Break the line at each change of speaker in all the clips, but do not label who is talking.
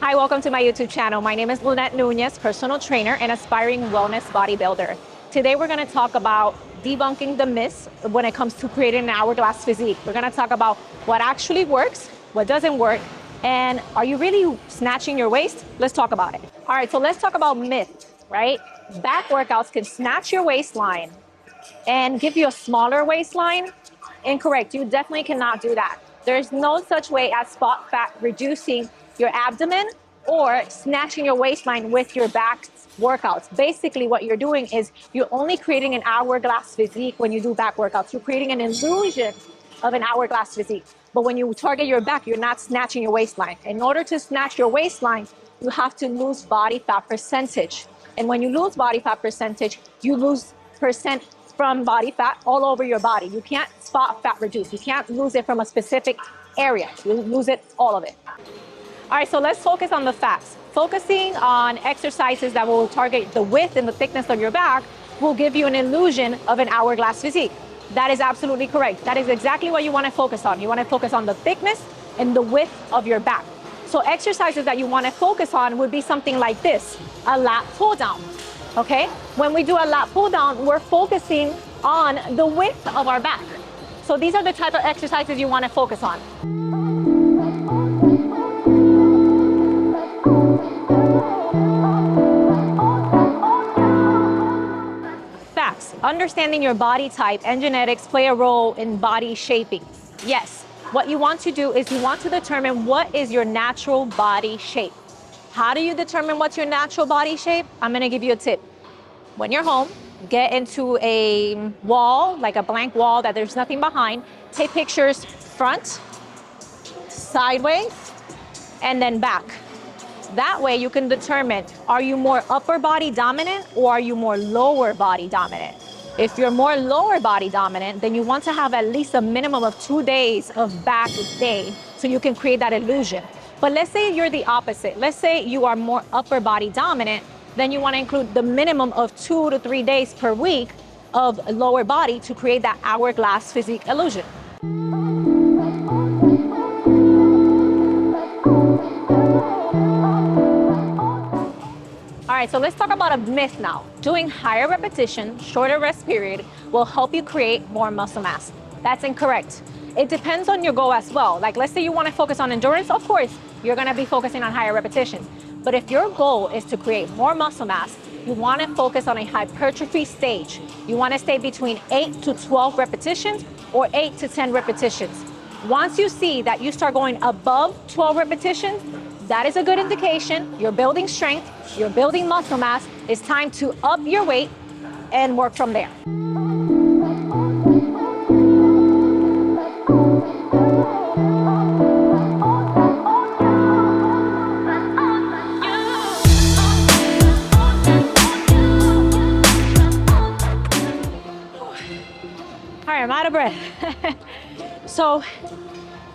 Hi, welcome to my YouTube channel. My name is Lynette Nunez, personal trainer and aspiring wellness bodybuilder. Today we're going to talk about debunking the myths when it comes to creating an hourglass physique. We're going to talk about what actually works, what doesn't work, and are you really snatching your waist? Let's talk about it. All right, so let's talk about myths, right? Back workouts can snatch your waistline and give you a smaller waistline. Incorrect. You definitely cannot do that. There's no such way as spot fat reducing your abdomen or snatching your waistline with your back workouts. Basically, what you're doing is you're only creating an hourglass physique when you do back workouts. You're creating an illusion of an hourglass physique. But when you target your back, you're not snatching your waistline. In order to snatch your waistline, you have to lose body fat percentage. And when you lose body fat percentage, you lose percent from body fat all over your body. You can't spot fat reduce. You can't lose it from a specific area. You lose it, all of it. All right, so let's focus on the fats. Focusing on exercises that will target the width and the thickness of your back will give you an illusion of an hourglass physique. That is absolutely correct. That is exactly what you want to focus on. You want to focus on the thickness and the width of your back. So exercises that you want to focus on would be something like this, a lat pull down. Okay, when we do a lat pull down, we're focusing on the width of our back. So these are the type of exercises you want to focus on. Facts. Understanding your body type and genetics play a role in body shaping. Yes, what you want to do is you want to determine what is your natural body shape. How do you determine what's your natural body shape? I'm going to give you a tip. When you're home, get into a wall, like a blank wall that there's nothing behind. Take pictures front, sideways, and then back. That way you can determine, are you more upper body dominant or are you more lower body dominant? If you're more lower body dominant, then you want to have at least a minimum of 2 days of back day so you can create that illusion. But let's say you're the opposite. Let's say you are more upper body dominant, then you want to include the minimum of 2 to 3 days per week of lower body to create that hourglass physique illusion. All right, so let's talk about a myth now. Doing higher repetition, shorter rest period will help you create more muscle mass. That's incorrect. It depends on your goal as well. Like, let's say you want to focus on endurance, of course, you're going to be focusing on higher repetitions. But if your goal is to create more muscle mass, you want to focus on a hypertrophy stage. You want to stay between 8 to 12 repetitions or 8 to 10 repetitions. Once you see that you start going above 12 repetitions, that is a good indication. You're building strength, you're building muscle mass. It's time to up your weight and work from there. All right, I'm out of breath. So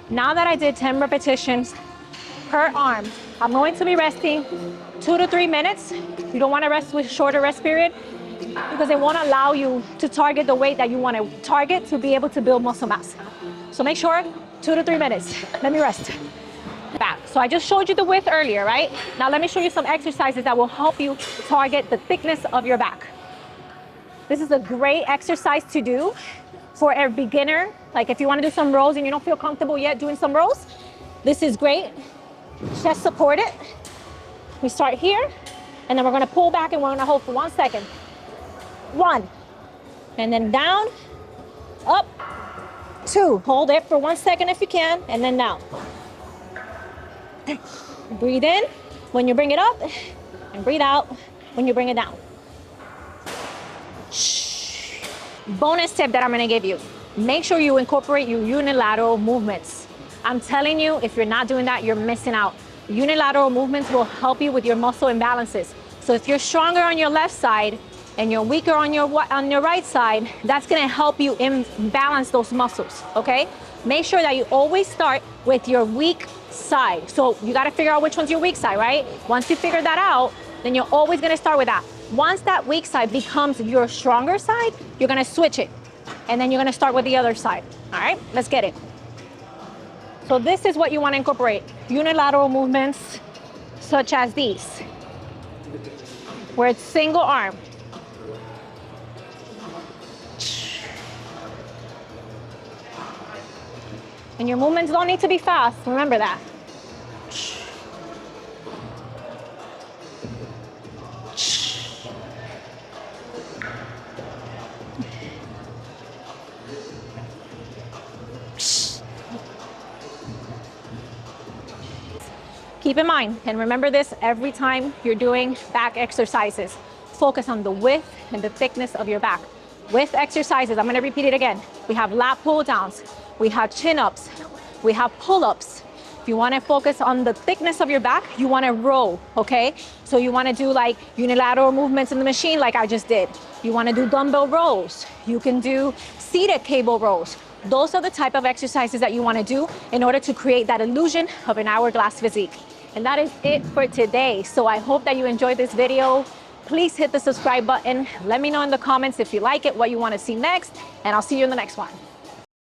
now that I did 10 repetitions per arm, I'm going to be resting 2 to 3 minutes. You don't want to rest with shorter rest period because it won't allow you to target the weight that you want to target to be able to build muscle mass. So make sure 2 to 3 minutes. Let me rest. Back. So I just showed you the width earlier, right? Now let me show you some exercises that will help you target the thickness of your back. This is a great exercise to do for a beginner. Like if you want to do some rows and you don't feel comfortable yet doing some rows, this is great. Chest supported. We start here, and then we're going to pull back and we're going to hold for 1 second. 1, and then down, up, 2. Hold it for 1 second if you can, and then down. Breathe in when you bring it up, and breathe out when you bring it down. Bonus tip that I'm going to give you. Make sure you incorporate your unilateral movements. I'm telling you, if you're not doing that, you're missing out. Unilateral movements will help you with your muscle imbalances. So if you're stronger on your left side and you're weaker on your right side, that's going to help you imbalance those muscles, okay? Make sure that you always start with your weak side. So you got to figure out which one's your weak side, right? Once you figure that out, then you're always going to start with that. Once that weak side becomes your stronger side, you're going to switch it. And then you're going to start with the other side. All right, let's get it. So this is what you want to incorporate. Unilateral movements, such as these, where it's single arm. And your movements don't need to be fast, remember that. Keep in mind, and remember this every time you're doing back exercises, focus on the width and the thickness of your back. With exercises, I'm gonna repeat it again. We have lat pull downs, we have chin-ups, we have pull-ups. If you wanna focus on the thickness of your back, you wanna row, okay? So you wanna do like unilateral movements in the machine like I just did. You wanna do dumbbell rows. You can do seated cable rows. Those are the type of exercises that you wanna do in order to create that illusion of an hourglass physique. And that is it for today. So I hope that you enjoyed this video. Please hit the subscribe button. Let me know in the comments if you like it, what you wanna see next, and I'll see you in the next one.